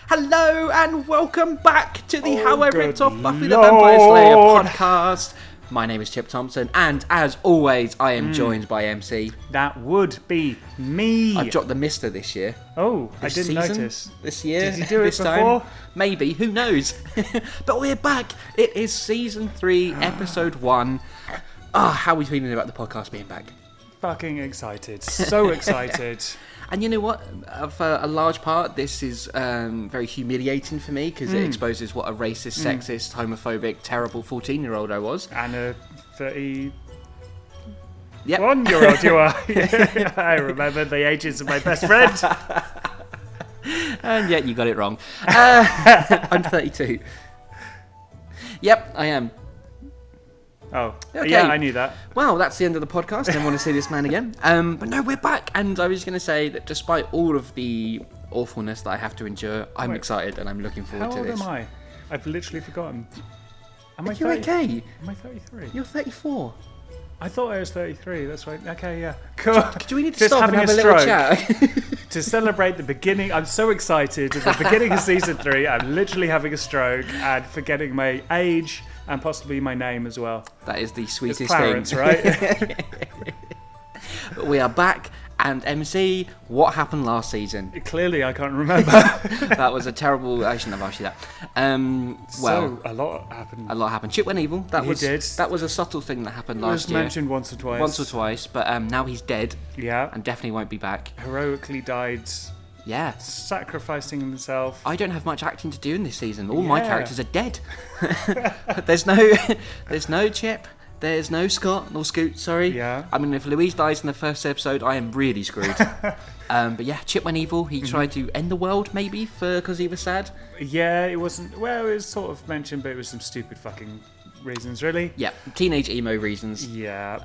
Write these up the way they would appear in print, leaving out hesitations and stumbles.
Hello and welcome back to the How I Ripped Off Buffy the Vampire Slayer podcast. My name is Chip Thompson, and as always, I am joined by MC. That would be me. I've dropped the Mister this year. Oh, I didn't notice. This year. Did you do it this before? Time. Maybe, who knows? But we're back. It is season 3, episode 1. How are we feeling about the podcast being back? Fucking excited. So excited. And you know what? For a large part, this is very humiliating for me because it exposes what a racist, sexist, homophobic, terrible 14-year-old I was. And a 31-year-old Yep. you are. I remember the ages of my best friend. And yet you got it wrong. I'm 32. Yep, I am. Oh, Okay. yeah, I knew that. Well, that's the end of the podcast. I don't want to see this man again. But no, we're back. And I was going to say that despite all of the awfulness that I have to endure, I'm excited and I'm looking forward to this. How old am I? I've literally forgotten. Am Are you okay? Am I 33? You're 34. I thought I was 33. That's right. Okay, yeah. Cool. Do we need to Just stop and having have a a little stroke. chat? To celebrate the beginning, I'm so excited. At the beginning of season 3, I'm literally having a stroke and forgetting my age and possibly my name as well. That is the It's sweetest Clarence, thing. right? But we are back. And MC, what happened last season? Clearly, I can't remember. That was a terrible. I shouldn't have asked you that. Well, So, a lot happened. a lot happened. Chip went evil. That He was did. That was a subtle thing that happened It was last year. mentioned once or twice. Once or twice, but now he's dead Yeah. and definitely won't be back. Heroically died, Yeah. sacrificing himself. I don't have much acting to do in this season. All my Yeah. characters are dead. there's no Chip. There's no Scott or Scoot. Sorry. Yeah. I mean, if Louise dies in the first episode, I am really screwed. But yeah, Chip went evil. He tried to end the world, maybe, because he was sad. Yeah, it wasn't. Well, it was sort of mentioned, but it was some stupid fucking reasons, really. Yeah, teenage emo reasons. Yeah.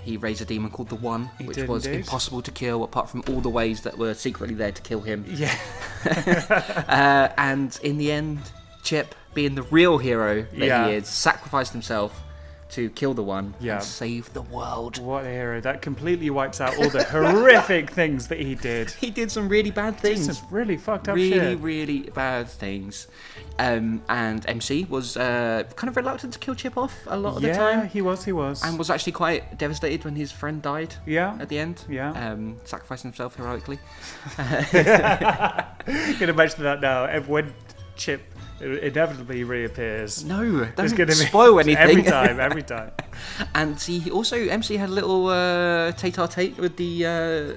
He raised a demon called the One, He which did was indeed. impossible to kill, apart from all the ways that were secretly there to kill him. Yeah. And in the end, Chip, being the real hero that Yeah. he is, sacrificed himself to kill the One Yeah. and save the world. What a hero. That completely wipes out all the horrific things that he did. He did some really bad things. Some really fucked up Really, shit. really bad things. And MC was kind of reluctant to kill Chip off a lot of the time. Yeah, he was. And was actually quite devastated when his friend died Yeah. at the end. Yeah. Sacrificing himself heroically. Gonna mention that now. When Chip inevitably reappears. No, There's don't gonna be spoil anything. Every time. And he also, MC had a little tete-a-tete with the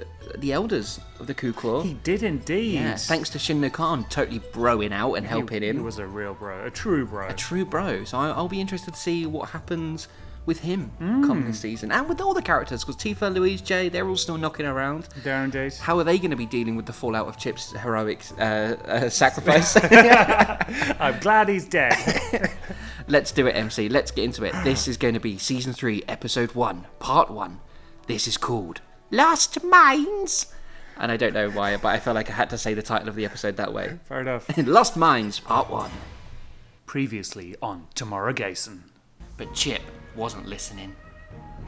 elders of the Ku Klux. He did indeed. Yeah, thanks to Shin No Khan totally broing out and helping him. He was a real bro, a true bro. A true bro. So I'll be interested to see what happens with him come this season. And with all the characters, because Tifa, Louise, Jay, they're all still knocking around. There indeed. How are they going to be dealing with the fallout of Chip's heroic sacrifice? I'm glad he's dead. Let's do it, MC. Let's get into it. This is going to be Season 3, Episode 1, Part 1. This is called Lost Minds. And I don't know why, but I felt like I had to say the title of the episode that way. Fair enough. Lost Minds, Part 1. Previously on Tamara Gayson. But Chip wasn't listening.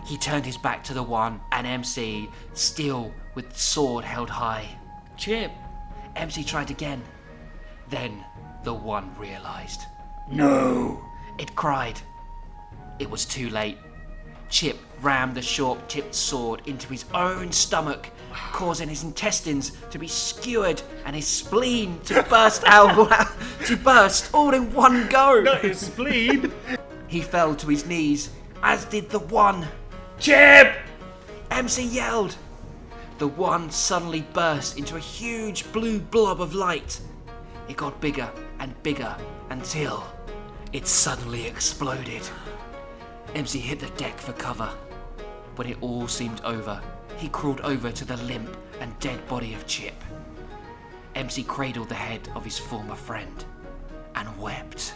He turned his back to the One and MC, still with the sword held high. Chip! MC tried again. Then the One realised. No! It cried. It was too late. Chip rammed the short-tipped sword into his own stomach, causing his intestines to be skewered and his spleen to burst all in one go. Not his spleen. He fell to his knees, as did the One. Chip! MC yelled. The One suddenly burst into a huge blue blob of light. It got bigger and bigger until it suddenly exploded. MC hit the deck for cover. When it all seemed over, he crawled over to the limp and dead body of Chip. MC cradled the head of his former friend and wept.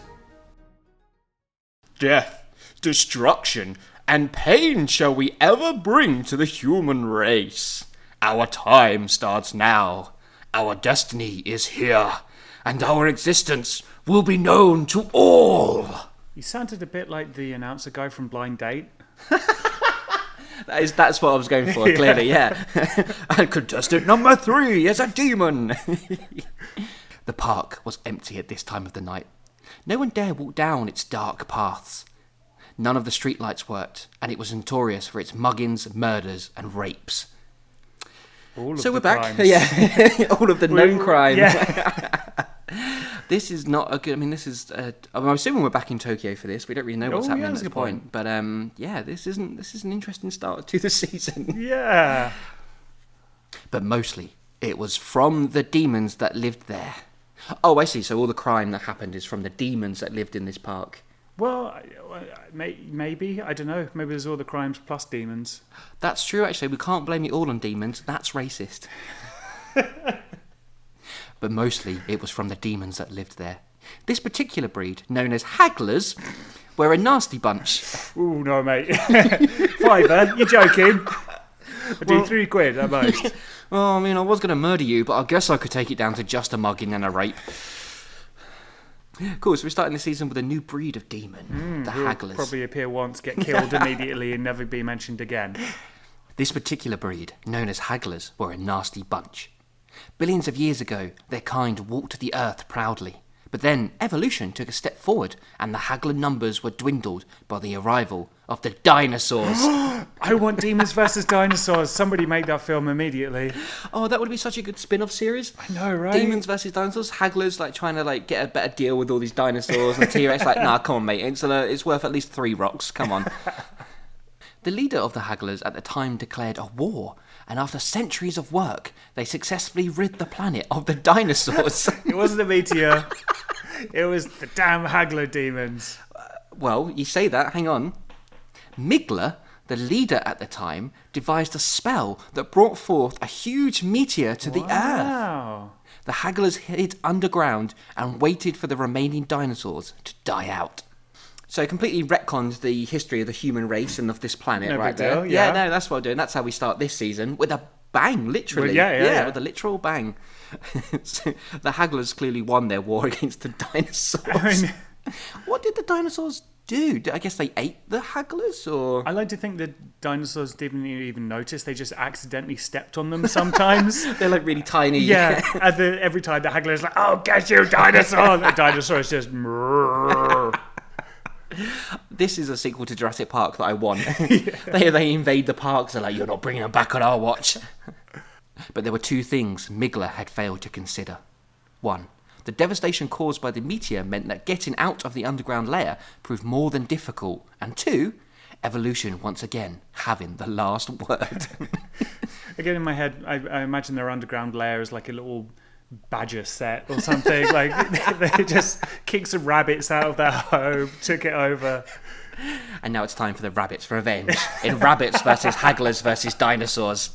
Death, destruction, and pain shall we ever bring to the human race. Our time starts now. Our destiny is here, and our existence will be known to all. You sounded a bit like the announcer guy from Blind Date. That's what I was going for, clearly, yeah. And contestant number 3 is a demon. The park was empty at this time of the night. No one dare walk down its dark paths. None of the streetlights worked, and it was notorious for its muggings, murders, and rapes. So we're back. Yeah, all of the known crime. Yeah. This is not a good. I mean, this is. I'm assuming we're back in Tokyo for this. We don't really know what's happening at this point. But yeah, this is an interesting start to the season. Yeah. But mostly, it was from the demons that lived there. Oh, I see. So all the crime that happened is from the demons that lived in this park. Well, maybe. I don't know. Maybe there's all the crimes plus demons. That's true, actually. We can't blame it all on demons. That's racist. But mostly, it was from the demons that lived there. This particular breed, known as hagglers, were a nasty bunch. Ooh, no, mate. £5, you're joking. I do £3 at most. Well, I mean, I was going to murder you, but I guess I could take it down to just a mugging and a rape. Cool, so we're starting the season with a new breed of demon, the hagglers. Probably appear once, get killed immediately, and never be mentioned again. This particular breed, known as hagglers, were a nasty bunch. Billions of years ago, their kind walked the earth proudly. But then evolution took a step forward, and the haggler numbers were dwindled by the arrival of the dinosaurs. I want Demons versus Dinosaurs. Somebody make that film immediately. Oh, that would be such a good spin-off series. I know, right? Demons versus Dinosaurs. Hagglers trying to get a better deal with all these dinosaurs, and T-Rex nah, come on, mate. It's worth at least 3 rocks. Come on. The leader of the hagglers at the time declared a war, and after centuries of work, they successfully rid the planet of the dinosaurs. It wasn't a meteor. It was the damn haggler demons. Well, you say that, hang on. Migler, the leader at the time, devised a spell that brought forth a huge meteor to the earth. The hagglers hid underground and waited for the remaining dinosaurs to die out. So it completely retconned the history of the human race and of this planet right there. Deal, yeah. No, that's what I'm doing. That's how we start this season, with a bang, literally. Well, yeah, with a literal bang. So the hagglers clearly won their war against the dinosaurs. I mean, what did the dinosaurs do? I guess they ate the hagglers, or... I like to think the dinosaurs didn't even notice. They just accidentally stepped on them sometimes. They're really tiny. Yeah, and every time the haggler's like, "Oh, get you, dinosaur!" The dinosaur's just... This is a sequel to Jurassic Park that I want. Yeah. They invade the parks. They're like, "You're not bringing them back on our watch." But there were 2 things Migler had failed to consider. 1, the devastation caused by the meteor meant that getting out of the underground layer proved more than difficult. And 2, evolution once again having the last word. Again, in my head, I imagine their underground layer is like a little badger set or something. They just kicked some rabbits out of their home, took it over. And now it's time for the rabbits' revenge in Rabbits versus Hagglers versus Dinosaurs.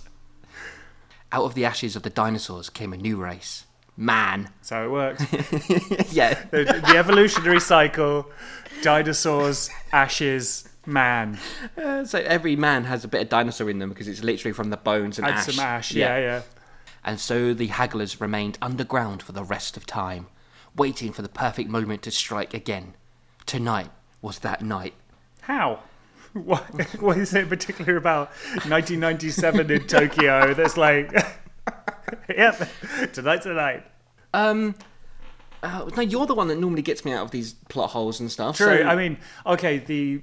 Out of the ashes of the dinosaurs came a new race. Man. That's how it works. Yeah. The evolutionary cycle, dinosaurs, ashes, man. So every man has a bit of dinosaur in them because it's literally from the bones and ash. Some ash, yeah. And so the hagglers remained underground for the rest of time, waiting for the perfect moment to strike again. Tonight was that night. How? What is it particular about 1997 in Tokyo that's like, yep, tonight's the night? No, you're the one that normally gets me out of these plot holes and stuff. True. So... I mean, okay, the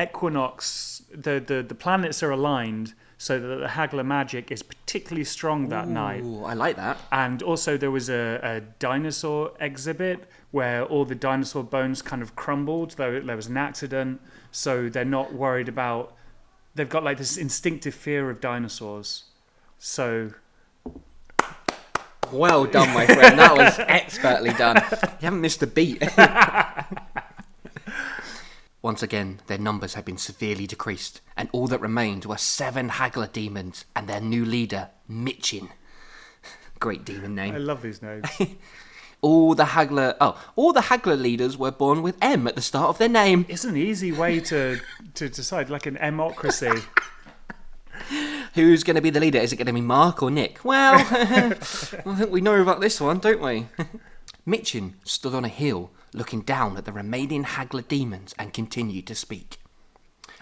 equinox, the planets are aligned so that the haggler magic is particularly strong that night. Ooh, I like that. And also there was a dinosaur exhibit where all the dinosaur bones kind of crumbled, though there was an accident, so they're not worried about... They've got this instinctive fear of dinosaurs. So... Well done, my friend. That was expertly done. You haven't missed a beat. Once again, their numbers had been severely decreased, and all that remained were 7 haggler demons and their new leader, Michin. Great demon name. I love these names. All the haggler leaders were born with M at the start of their name. It's an easy way to decide, like an democracy. Who's going to be the leader? Is it going to be Mark or Nick? Well, I think we know about this one, don't we? Michin stood on a hill, looking down at the remaining haggler demons and continued to speak.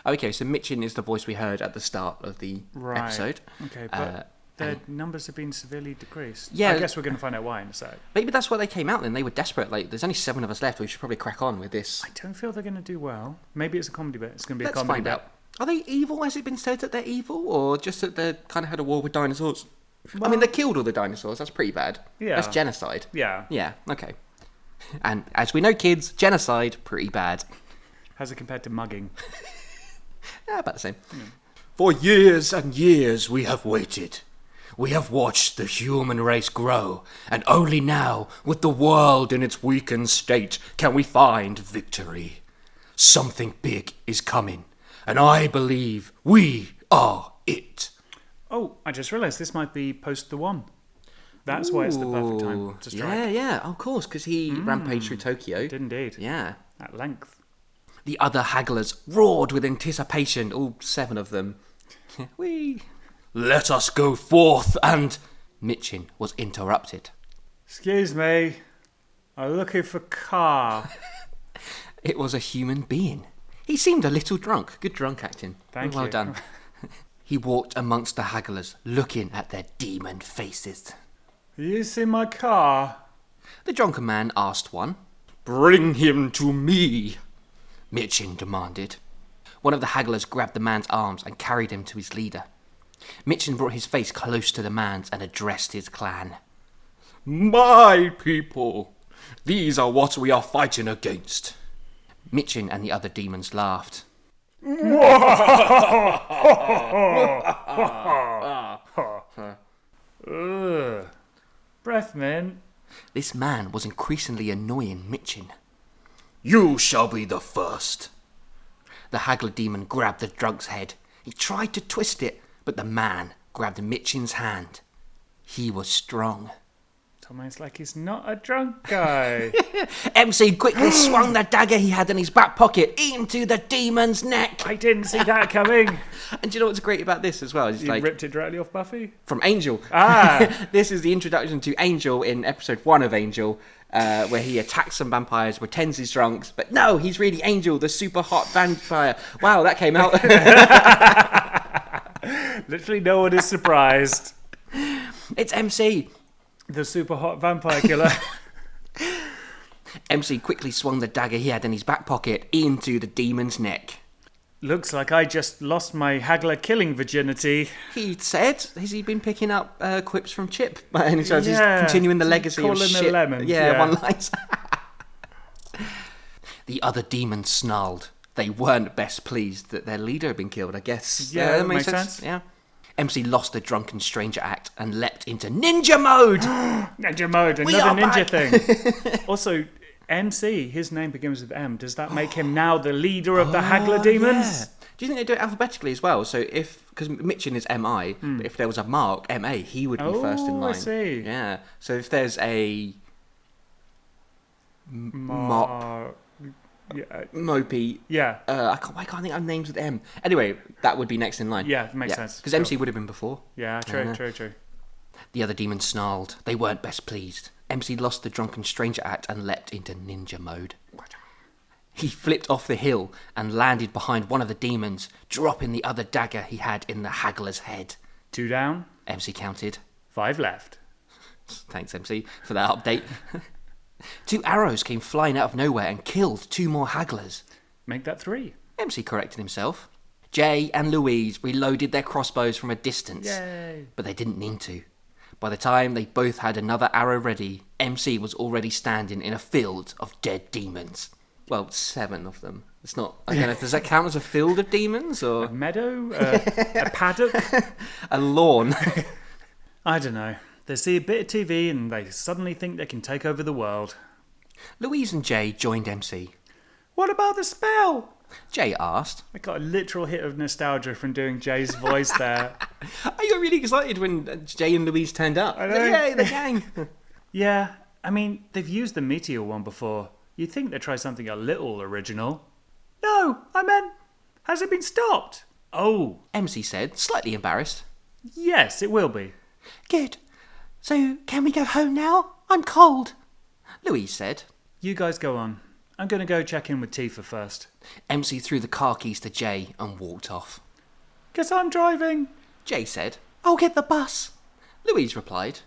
Okay, so Michin is the voice we heard at the start of the episode. Okay, but Their numbers have been severely decreased. Yeah. I guess we're going to find out why in a sec. Maybe that's why they came out then. They were desperate. Like, there's only 7 of us left. We should probably crack on with this. I don't feel they're going to do well. Maybe it's a comedy bit. It's going to be Let's a comedy find bit. out. Are they evil? Has it been said that they're evil? Or just that they kind of had a war with dinosaurs? I Well- mean, they killed all the dinosaurs. That's pretty bad. Yeah. That's genocide. Yeah. Yeah, okay. And as we know, kids, genocide, pretty bad. How's it compared to mugging? Yeah, about the same. For years and years we have waited. We have watched the human race grow, and only now, with the world in its weakened state, can we find victory. Something big is coming, and I believe we are it. Oh, I just realised this might be post the one. That's why it's the perfect time to strike. Yeah, of course, because he rampaged through Tokyo. Did indeed. Yeah. At length. The other hagglers roared with anticipation, all 7 of them. Whee! Let us go forth and... Mitchin was interrupted. Excuse me. I'm looking for car. It was a human being. He seemed a little drunk. Good drunk acting. Thank well you. done. He walked amongst the hagglers, looking at their demon faces. You see my car? The drunken man asked one. Bring him to me. Mitchin demanded. One of the hagglers grabbed the man's arms and carried him to his leader. Mitchin brought his face close to the man's and addressed his clan. My people. These are what we are fighting against. Mitchin and the other demons laughed. Ugh. Breath mint. This man was increasingly annoying Mitchin. You shall be the first. The haggler demon grabbed the drunk's head. He tried to twist it, but the man grabbed Mitchin's hand. He was strong. It's almost like he's not a drunk guy. MC quickly swung the dagger he had in his back pocket into the demon's neck. I didn't see that coming. And do you know what's great about this as well? It's You like ripped it directly off Buffy? from Angel. Ah. This is the introduction to Angel in episode 1 of Angel, where he attacks some vampires, pretends he's drunk, but no, he's really Angel, the super hot vampire. Wow, that came out. Literally no one is surprised. It's MC. The super hot vampire killer. MC quickly swung the dagger he had in his back pocket into the demon's neck. Looks like I just lost my haggler killing virginity. He said, has he been picking up quips from Chip? And he's Yeah. continuing the legacy Call of him a shit. lemon, Yeah, yeah. one-liners. The other demons snarled. They weren't best pleased that their leader had been killed, I guess. Yeah, that makes sense. Yeah. MC lost the drunken stranger act and leapt into ninja mode. Ninja mode, We another are ninja thing. Also, MC, his name begins with M. Does that make him now the leader of the haggler demons? Yeah. Do you think they do it alphabetically as well? So because Mitchin is MI, but if there was a Mark, MA, he would be first in Oh, line. I see. Yeah. So if there's a Mop, Yeah. Mopey, Yeah. why can't I think of names with M? Anyway, that would be next in line. Yeah, makes sense. Because Sure. MC would have been before. Yeah, true. The other demons snarled. They weren't best pleased. MC lost the drunken stranger act and leapt into ninja mode. He flipped off the hill and landed behind one of the demons, dropping the other dagger he had in the haggler's head. 2 down, MC counted. 5 left. Thanks, MC, for that update. 2 arrows came flying out of nowhere and killed 2 more hagglers. Make that 3. MC corrected himself. Jay and Louise reloaded their crossbows from a distance. Yay. But they didn't need to. By the time they both had another arrow ready, MC was already standing in a field of dead demons. Well, 7 of them. It's not. I don't know. Does that count as a field of demons A or meadow? A paddock? a lawn? I don't know. They see a bit of TV and they suddenly think they can take over the world. Louise and Jay joined MC. What about the spell? Jay asked, I got a literal hit of nostalgia from doing Jay's voice there. "I got really excited when Jay and Louise turned up. I know. Yay, the gang!" Yeah, I mean, they've used the meteor one before. You'd think they'd try something a little original. No, I meant, has it been stopped? Oh, MC said, slightly embarrassed. yes, it will be. Good. So, can we go home now? I'm cold. Louise said. You guys go on. I'm going to go check in with Tifa first. MC threw the car keys to Jay and walked off. Guess I'm driving. Jay said, I'll get the bus. Louise replied.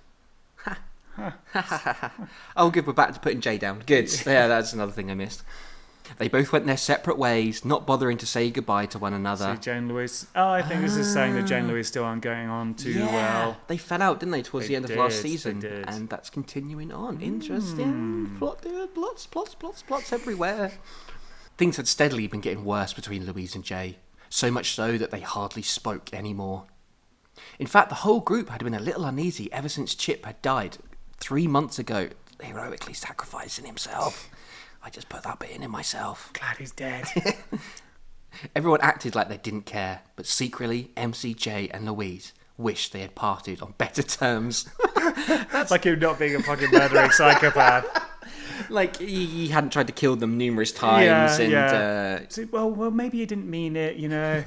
Oh, good, we're back to putting Jay down. Good. Yeah, that's another thing I missed. They both went their separate ways, not bothering to say goodbye to one another. See, Jane Louise. Oh, I think this is saying that Jane Louise still aren't going on too well. They fell out, didn't they, towards They the end of last did, season? they did. And that's continuing on. Interesting. Plots everywhere. Things had steadily been getting worse between Louise and Jay, so much so that they hardly spoke anymore. In fact, the whole group had been a little uneasy ever since Chip had died 3 months ago, heroically sacrificing himself. I just put that bit in myself. Glad he's dead. Everyone acted like they didn't care, but secretly, MC, Jay and Louise wished they had parted on better terms. That's like him not being a fucking murdering psychopath. Like, he hadn't tried to kill them numerous times. So, well, maybe he didn't mean it, you know.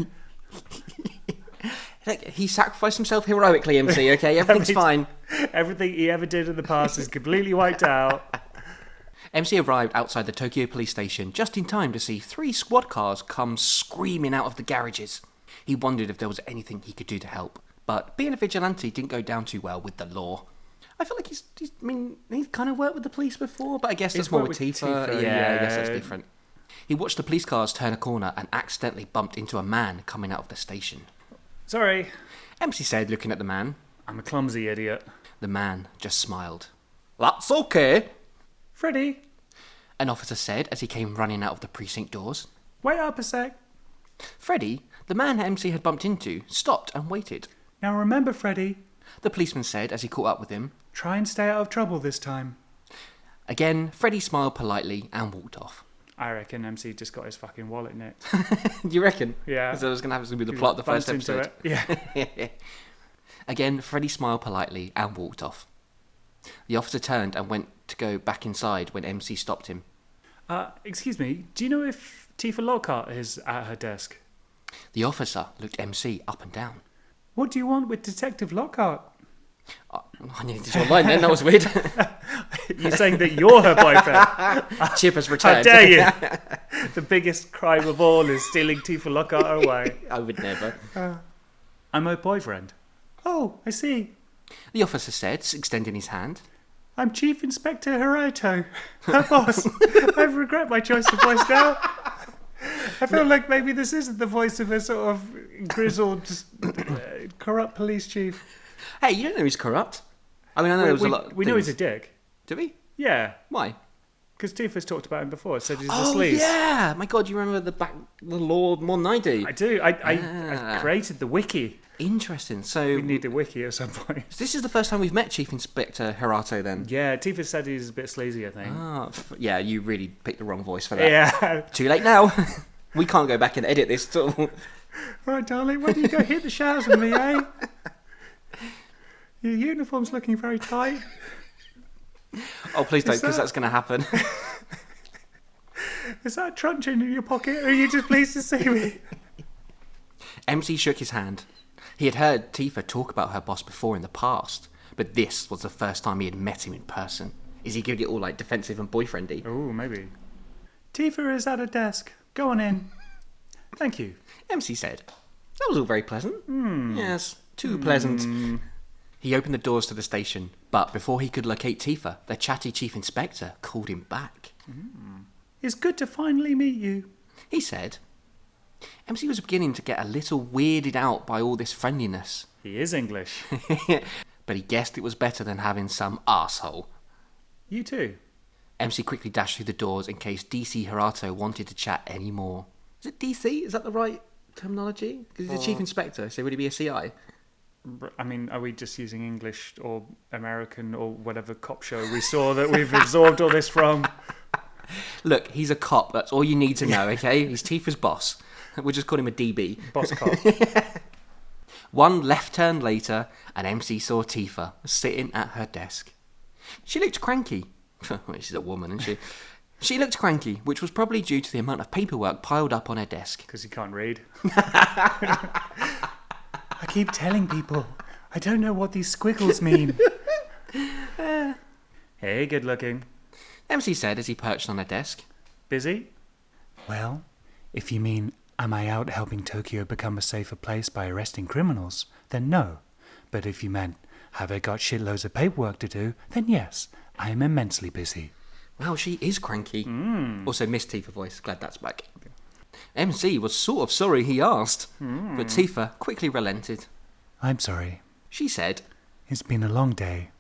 Like, he sacrificed himself heroically, MC, okay? Everything's fine. Everything he ever did in the past is completely wiped out. MC arrived outside the Tokyo police station just in time to see 3 squad cars come screaming out of the garages. He wondered if there was anything he could do to help, but being a vigilante didn't go down too well with the law. I feel like he's kind of worked with the police before, but I guess that's more with Tifa. Yeah, I guess that's different. He watched the police cars turn a corner and accidentally bumped into a man coming out of the station. Sorry. MC said, looking at the man. I'm a clumsy idiot. The man just smiled. That's okay. Freddy, An officer said as he came running out of the precinct doors. wait up a sec. Freddy, the man MC had bumped into, stopped and waited. Now remember, Freddy, The policeman said as he caught up with him. try and stay out of trouble this time. Again, Freddy smiled politely and walked off. I reckon MC just got his fucking wallet nicked. You reckon? Yeah. So it was going to have to be the plot of the first Bumped into episode. it. Yeah. Again, Freddy smiled politely and walked off. The officer turned and went to go back inside when MC stopped him. Excuse me, do you know if Tifa Lockhart is at her desk? The officer looked MC up and down. What do you want with Detective Lockhart? I needed to online then, that was weird. You're saying that you're her boyfriend? Chip has How returned. dare you? The biggest crime of all is stealing Tifa Lockhart away. I would never. I'm her boyfriend. Oh, I see. The officer said, extending his hand. I'm Chief Inspector Hiroto. Her boss. I regret my choice of voice now. I feel like maybe this isn't the voice of a sort of grizzled, corrupt police chief. Hey, you don't know he's corrupt. I mean, I know there was a lot of we know things. he's a dick. Do we? Yeah, Why? because Tifa's talked about him before. Said he's a Oh, sleaze. yeah! My God, you remember the law more than I do. I do. I created the wiki. Interesting. So, We need a wiki at some point. this is the first time we've met Chief Inspector Hirato then? Yeah, Tifa said he's a bit sleazy, I think. Yeah, you really picked the wrong voice for that. Yeah. Too late now. We can't go back and edit this at all. Right, darling, why don't you go hit the showers with me, eh? Your uniform's looking very tight. Oh, please don't, because that- that's going to happen. Is that a truncheon in your pocket, or are you just pleased to see me? MC shook his hand. He had heard Tifa talk about her boss before in the past, but this was the first time he had met him in person. Is he going to get all like defensive and boyfriendy? Oh, maybe. Tifa is at her desk. Go on in. Thank you. MC said. That was all very pleasant. Yes, too pleasant. He opened the doors to the station, but before he could locate Tifa, the chatty chief inspector called him back. It's good to finally meet you. He said. MC was beginning to get a little weirded out by all this friendliness, He is English. but he guessed it was better than having some arsehole. You too. MC quickly dashed through the doors in case DC Hirato wanted to chat any more. Is it DC? Is that the right terminology? Because he's a chief inspector, so would he be a CI? I mean, are we just using English or American or whatever cop show we saw that we've absorbed all this from? Look, he's a cop. That's all you need to know, okay? He's Tifa's boss. We'll just call him a DB. Boss cop. One left turn later, and MC saw Tifa sitting at her desk. She looked cranky. Well, she's a woman, isn't she? She looked cranky, which was probably due to the amount of paperwork piled up on her desk. Because you can't read. I keep telling people, I don't know what these squiggles mean. Hey, good looking. MC said as he perched on her desk. Busy? Well, if you mean, am I out helping Tokyo become a safer place by arresting criminals, then no. But if you meant, Have I got shitloads of paperwork to do? Then yes, I am immensely busy. Well, she is cranky. Also, Miss Tifa voice. Glad that's back. MC was sort of sorry he asked, but Tifa quickly relented. I'm sorry. She said, It's been a long day.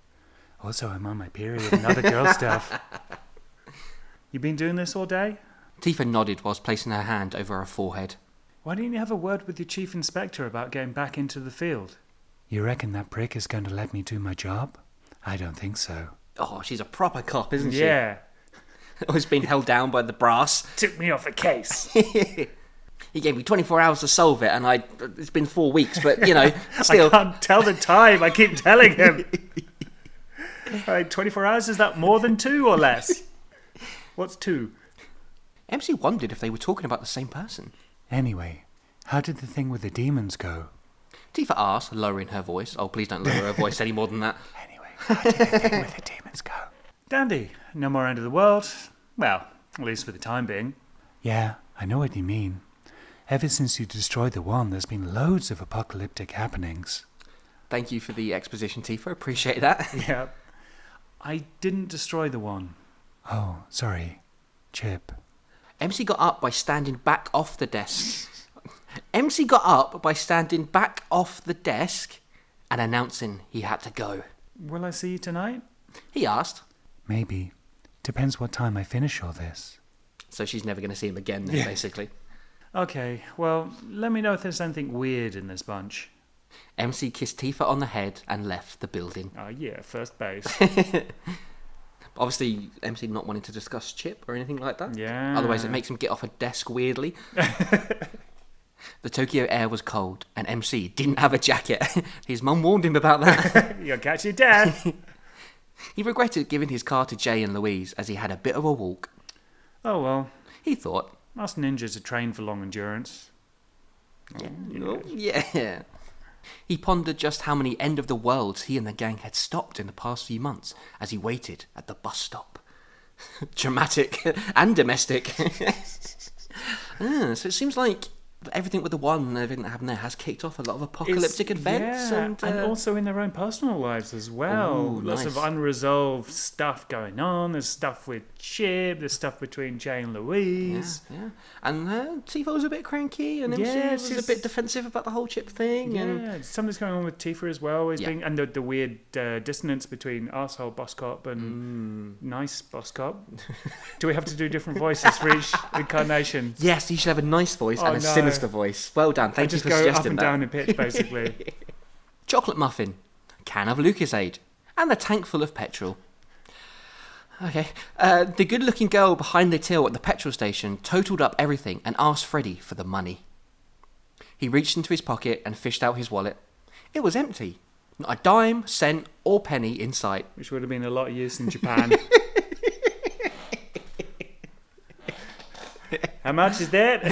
Also, I'm on my period and other girl stuff. You been doing this all day? Tifa nodded whilst placing her hand over her forehead. Why didn't you have a word with your chief inspector about getting back into the field? You reckon that prick is going to let me do my job? I don't think so. Oh, she's a proper cop, isn't she? Yeah. Always been held down by the brass. Took me off a case. He gave me 24 hours to solve it, and it's been 4 weeks, but, you know, still. I can't tell the time. I keep telling him. 24 hours, is that more than 2 or less? What's 2? MC wondered if they were talking about the same person. Anyway, how did the thing with the demons go? Tifa asked, lowering her voice. Oh, please don't lower her voice any more than that. Anyway, how did the thing with the demons go? Dandy. No more end of the world. Well, at least for the time being. Yeah, I know what you mean. Ever since you destroyed the one, there's been loads of apocalyptic happenings. Thank you for the exposition, Tifa. Appreciate that. Yeah. I didn't destroy the one. Oh, sorry. Chip. MC got up by standing back off the desk. MC got up by standing back off the desk and announcing he had to go. Will I see you tonight? He asked. Maybe. Depends what time I finish all this. So she's never going to see him again, then, basically. Okay, well, let me know if there's anything weird in this bunch. MC kissed Tifa on the head and left the building. Oh, yeah, first base. Obviously, MC not wanting to discuss Chip or anything like that. Yeah. Otherwise, it makes him get off a desk weirdly. The Tokyo air was cold, and MC didn't have a jacket. His mum warned him about that. You'll catch your death. He regretted giving his car to Jay and Louise as he had a bit of a walk. Oh, well. He thought, Us ninjas are trained for long endurance. yeah. He pondered just how many end of the worlds he and the gang had stopped in the past few months as he waited at the bus stop. Dramatic and domestic. So it seems like everything with the one and everything that happened there has kicked off a lot of apocalyptic events. Yeah, and also in their own personal lives as well. Ooh, Lots nice. of unresolved stuff going on. There's stuff with Chip, there's stuff between Jay and Louise. Yeah. And Tifa was a bit cranky, and MC Yeah, was a bit defensive about the whole Chip thing. Yeah, And something's going on with Tifa as well. Yeah. And the weird dissonance between arsehole boss cop and nice boss cop. Do we have to do different voices for each incarnation? yes, you should have a nice voice Oh, and a no. sinister voice. Well done. Thank you Just for go up suggesting and that. down in pitch, basically. Chocolate muffin, can of Lucasade, and a tank full of petrol. Okay. The good-looking girl behind the till at the petrol station totaled up everything and asked Freddy for the money. He reached into his pocket and fished out his wallet. It was empty. Not a dime, cent, or penny in sight. Which would have been a lot of use in Japan. How much is that?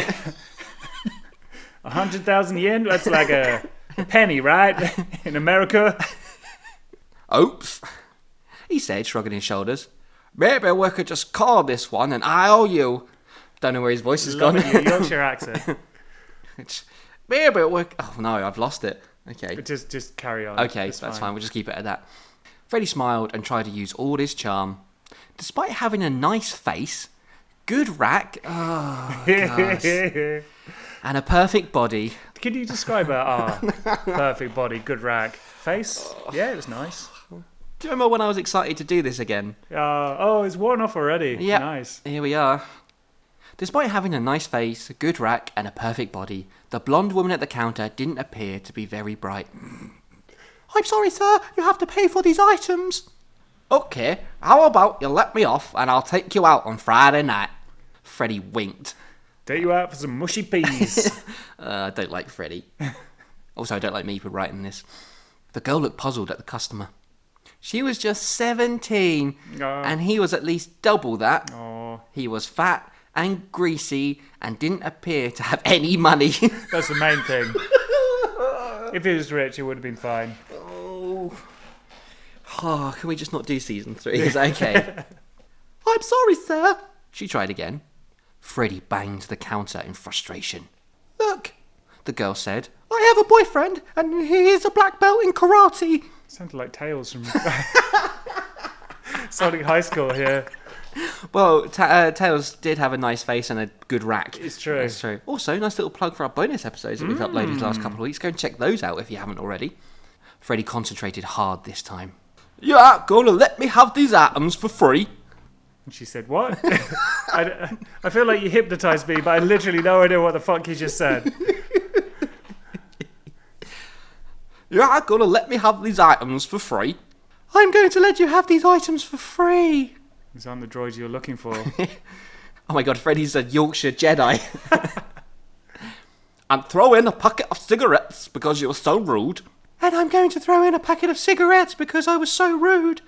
100,000 yen? That's like a penny, right? In America? Oops, he said, shrugging his shoulders. Maybe we could just call this one and I owe you. Don't know where his voice has Love gone. it, your Yorkshire accent. Maybe we... Oh no, I've lost it. Okay. But just carry on. Okay, that's fine. We'll just keep it at that. Freddie smiled and tried to use all his charm. Despite having a nice face, good rack, and a perfect body. Can you describe perfect body, good rag? Face? Yeah, it was nice. Do you remember when I was excited to do this again? It's worn off already. Yeah. Nice. Here we are. Despite having a nice face, a good rack, and a perfect body, the blonde woman at the counter didn't appear to be very bright. I'm sorry, sir. You have to pay for these items. Okay, how about you let me off and I'll take you out on Friday night? Freddie winked. Take you out for some mushy peas. I don't like Freddie. Also, I don't like me for writing this. The girl looked puzzled at the customer. She was just 17, and he was at least double that. Oh, He was fat and greasy and didn't appear to have any money. that's the main thing. If he was rich, it would have been fine. Oh, can we just not do season 3? Is that okay? I'm sorry, sir. She tried again. Freddie banged the counter in frustration. Look, the girl said, I have a boyfriend and he is a black belt in karate. Sounded like Tails from Sonic High School here. Well, Tails did have a nice face and a good rack. It's true. That's true. Also, nice little plug for our bonus episodes that we've uploaded the last couple of weeks. Go and check those out if you haven't already. Freddy concentrated hard this time. You aren't gonna let me have these items for free. And she said, what? I feel like you hypnotised me, but I literally no idea what the fuck you just said. You aren't gonna let me have these items for free. I'm going to let you have these items for free. These aren't the droids you're looking for. Oh my god, Freddy's a Yorkshire Jedi. And throw in a packet of cigarettes because you were so rude. And I'm going to throw in a packet of cigarettes because I was so rude.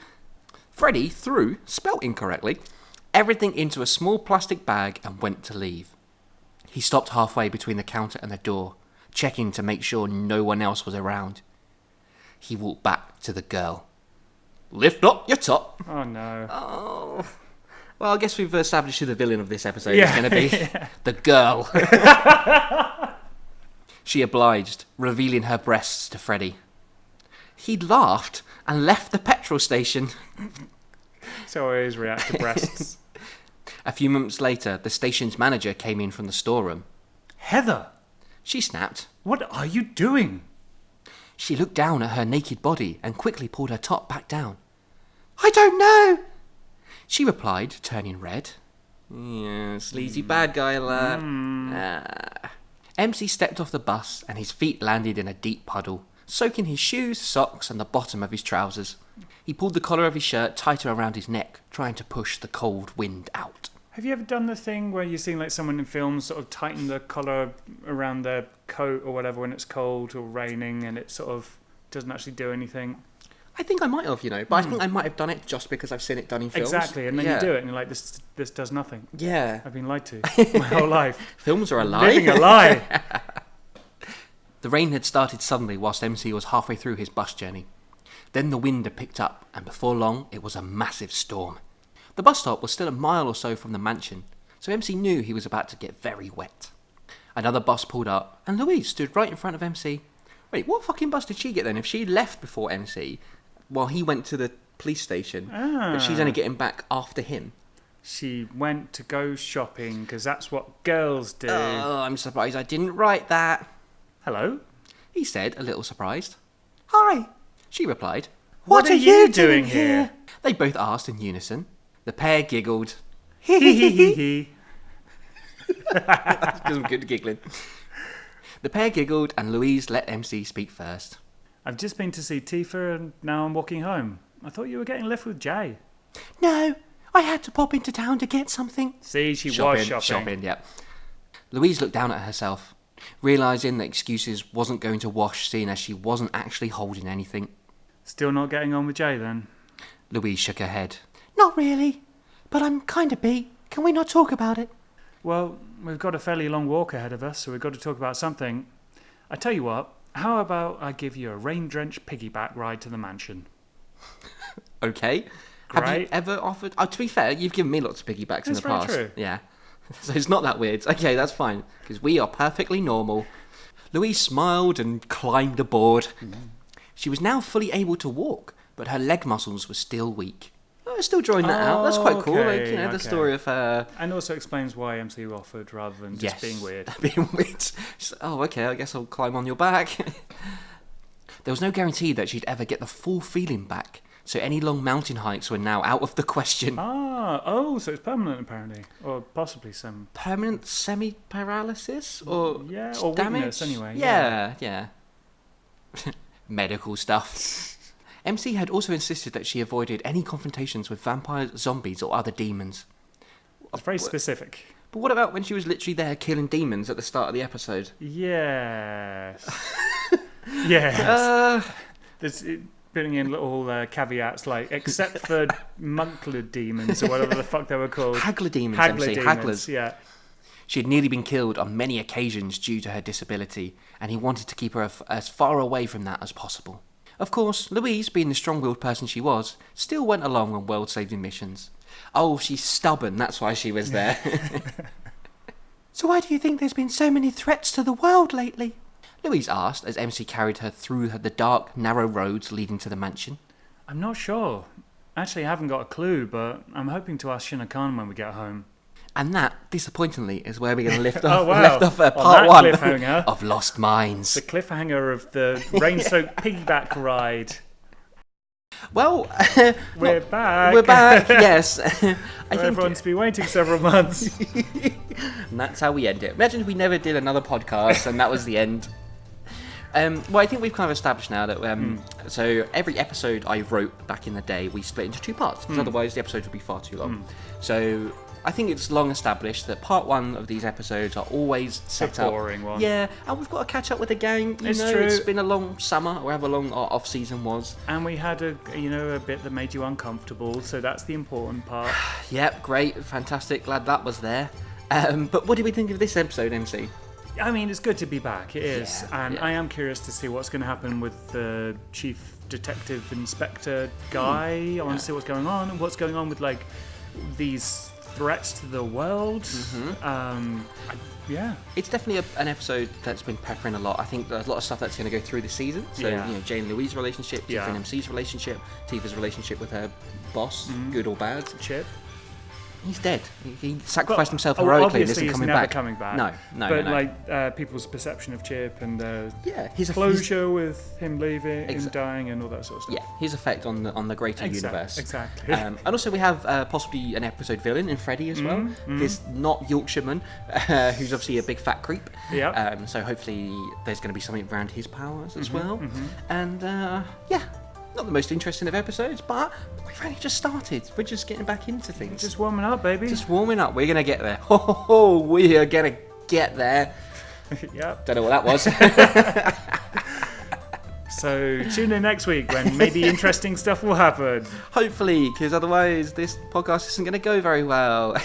Freddy threw, spelt incorrectly, everything into a small plastic bag and went to leave. He stopped halfway between the counter and the door, checking to make sure no one else was around. He walked back to the girl. Lift up your top. Oh no. Oh. Well, I guess we've established who the villain of this episode Yeah. is going to be. The girl. She obliged, revealing her breasts to Freddy. He laughed and left the petrol station. So I always react to breasts. A few moments later, the station's manager came in from the storeroom. Heather, She snapped. what are you doing? She looked down at her naked body and quickly pulled her top back down. I don't know, she replied, turning red. Yeah, sleazy bad guy alert. MC stepped off the bus and his feet landed in a deep puddle, soaking his shoes, socks and the bottom of his trousers. He pulled the collar of his shirt tighter around his neck, trying to push the cold wind out. Have you ever done the thing where you've seen like someone in films sort of tighten the collar around their coat or whatever when it's cold or raining and it sort of doesn't actually do anything? I think I might have, but I think I might have done it just because I've seen it done in films. Exactly, and then Yeah. you do it and you're like, this does nothing. Yeah. I've been lied to my whole life. Films are a lie. Living a lie. The rain had started suddenly whilst MC was halfway through his bus journey. Then the wind had picked up, and before long it was a massive storm. The bus stop was still a mile or so from the mansion, so MC knew he was about to get very wet. Another bus pulled up, and Louise stood right in front of MC. Wait, what fucking bus did she get then? If she left before MC, while he went to the police station, but she's only getting back after him. She went to go shopping because that's what girls do. Oh, I'm surprised I didn't write that, Hello? he said, a little surprised. Hi, she replied. What are you doing here? They both asked in unison. The pair giggled. Hee hee hee hee. Because I'm good at giggling. The pair giggled and Louise let MC speak first. I've just been to see Tifa and now I'm walking home. I thought you were getting left with Jay. No, I had to pop into town to get something. See, she was shopping. Shopping, yep. Louise looked down at herself, realising that excuses wasn't going to wash, seeing as she wasn't actually holding anything. Still not getting on with Jay then? Louise shook her head. Not really, but I'm kind of beat. Can we not talk about it? Well, we've got a fairly long walk ahead of us, so we've got to talk about something. I tell you what, how about I give you a rain-drenched piggyback ride to the mansion? Okay. Have you Great. ever offered... Oh, to be fair, you've given me lots of piggybacks in That's the very past. true. Yeah. So it's not that weird. Okay, that's fine. Because we are perfectly normal. Louise smiled and climbed aboard. She was now fully able to walk, but her leg muscles were still weak. I was still drawing that out. That's quite cool. Like, Okay, the okay. story of her... And also explains why MC offered rather than just being weird. Being weird. She's like, oh, okay, I guess I'll climb on your back. There was no guarantee that she'd ever get the full feeling back, so any long mountain hikes were now out of the question. So it's permanent apparently. Or possibly some... Permanent semi-paralysis? Or Yeah, or damage? weakness anyway. Yeah. Medical stuff. MC had also insisted that she avoided any confrontations with vampires, zombies or other demons. It's very specific. But what about when she was literally there killing demons at the start of the episode? Yes. Yes. There's putting in little caveats like, except for Munkler demons or whatever the fuck they were called. Haggler demons, Haggler MC. demons, Hagglers. yeah. She had nearly been killed on many occasions due to her disability, and he wanted to keep her as far away from that as possible. Of course, Louise, being the strong-willed person she was, still went along on world-saving missions. Oh, she's stubborn, that's why she was there. So why do you think there's been so many threats to the world lately? Louise asked as MC carried her through the dark, narrow roads leading to the mansion. I'm not sure. Actually, I haven't got a clue, but I'm hoping to ask Shinna-Khan when we get home. And that, disappointingly, is where we're going to lift off, Oh, wow. left off On part that one cliffhanger. of Lost Minds. The cliffhanger of the rain-soaked piggyback ride. Well, We're back. We're back, yes. Everyone's been waiting several months. And that's how we end it. Imagine if we never did another podcast and that was the end. Well, I think we've kind of established now that so every episode I wrote back in the day, we split into 2 parts, because otherwise the episode would be far too long. So I think it's long established that part 1 of these episodes are always set a up. boring one. Yeah, and we've got to catch up with the gang. It's true. It's been a long summer, or however long our off season was. And we had a bit that made you uncomfortable, so that's the important part. Yep, great, fantastic, glad that was there. But what did we think of this episode, MC? I mean, it's good to be back. It is, Yeah, and yeah. I am curious to see what's going to happen with the chief detective inspector guy. I want to see what's going on and what's going on with like these threats to the world. Yeah, It's definitely an episode that's been peppering a lot. I think there's a lot of stuff that's going to go through the season. So, Yeah. Jay and Louise's relationship, Tifa Yeah. and MC's relationship, Tifa's relationship with her boss, good or bad. Chip. He's dead. He sacrificed himself Oh, heroically and obviously isn't he's coming never back. coming back. No. But like people's perception of Chip and yeah, he's closure with him leaving, him Exa- dying, and all that sort of stuff. Yeah, his effect on the greater universe. Exactly. And also we have possibly an episode villain in Freddy as well. This not Yorkshireman, who's obviously a big fat creep. Yeah. So hopefully there's going to be something around his powers as well. And yeah, not the most interesting of episodes, but we've only just started. We're just getting back into things. Just warming up, baby. Just warming up. We're going to get there. Oh, we are going to get there. Yep. Don't know what that was. So tune in next week when maybe interesting stuff will happen. Hopefully, because otherwise this podcast isn't going to go very well.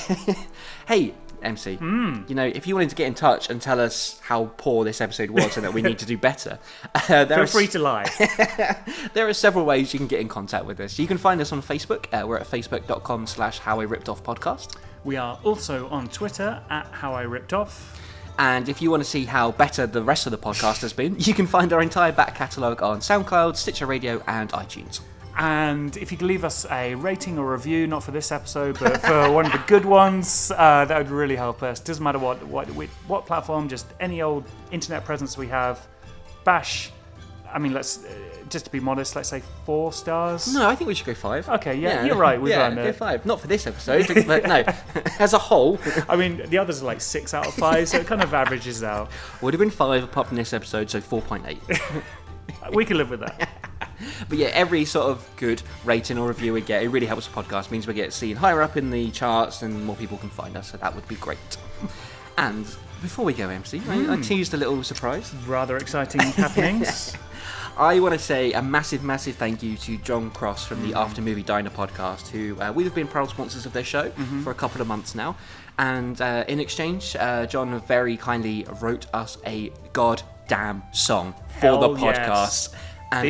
Hey, MC, if you wanted to get in touch and tell us how poor this episode was and that we need to do better, Feel free to lie. there are several ways you can get in contact with us. You can find us on Facebook. We're at facebook.com/howiRippedOffPodcast. We are also on Twitter at HowIRippedOff. And if you want to see how better the rest of the podcast has been, you can find our entire back catalogue on SoundCloud, Stitcher Radio, and iTunes. And if you could leave us a rating or review, not for this episode, but for one of the good ones, that would really help us. Doesn't matter what platform, just any old internet presence we have. Bash. I mean, let's just to be modest, let's say 4 stars. No, I think we should go 5. Okay, yeah, you're right. We've earned go it. 5. Not for this episode, but no, as a whole. I mean, the others are like 6 out of 5, so it kind of averages out. Would have been 5 apart from this episode, so 4.8. We can live with that. But yeah, every sort of good rating or review we get, it really helps the podcast. Means we get seen higher up in the charts and more people can find us, so that would be great. And before we go, MC, I teased a little surprise. Rather exciting happenings. I want to say a massive, massive thank you to Jon Cross from the After Movie Diner podcast, who we've been proud sponsors of their show for a couple of months now. And in exchange, Jon very kindly wrote us a goddamn song for Hell the yes. podcast. And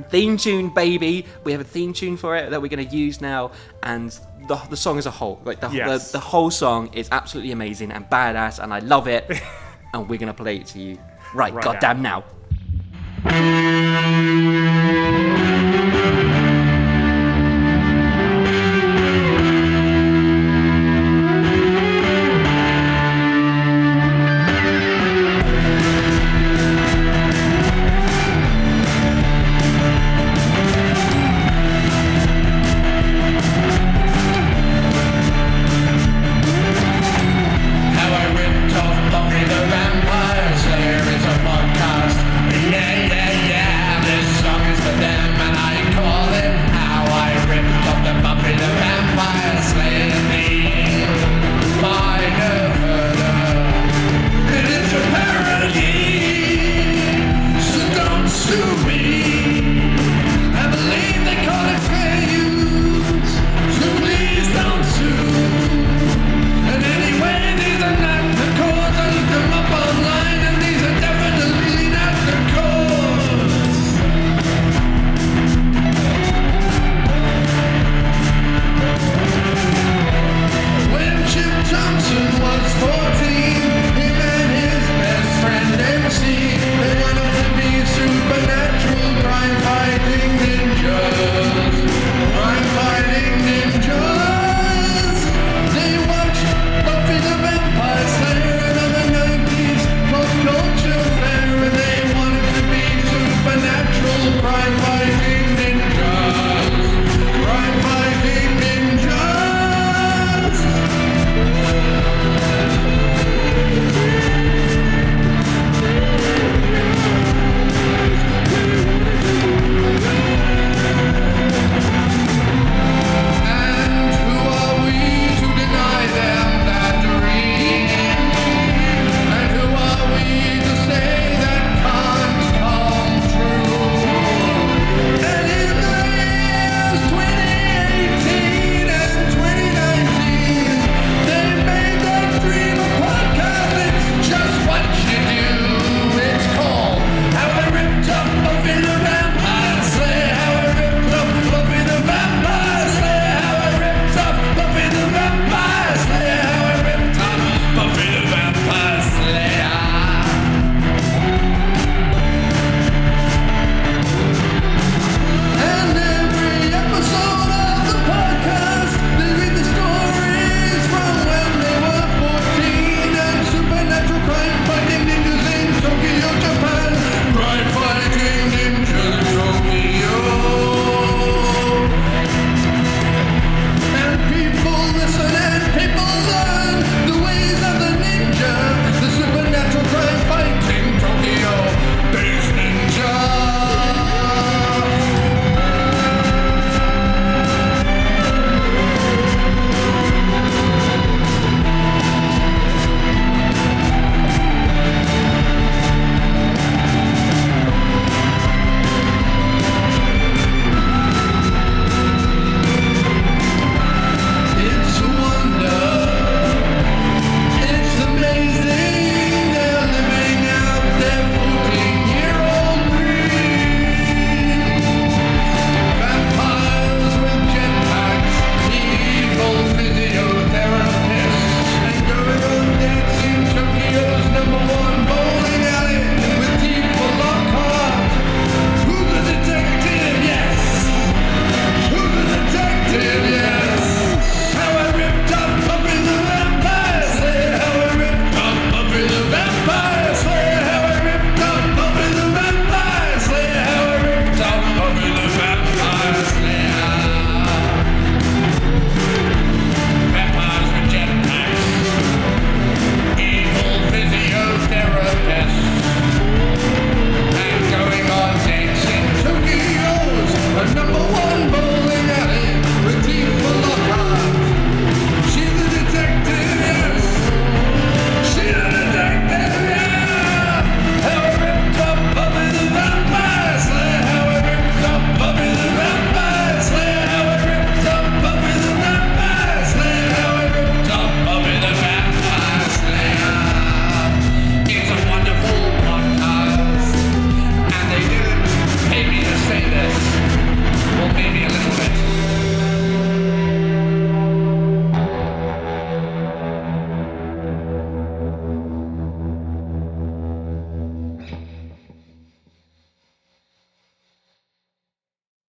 Theme tune, baby. We have a theme tune for it that we're going to use now, and the song as a whole, like the whole song is absolutely amazing and badass, and I love it. And we're going to play it to you right goddamn now.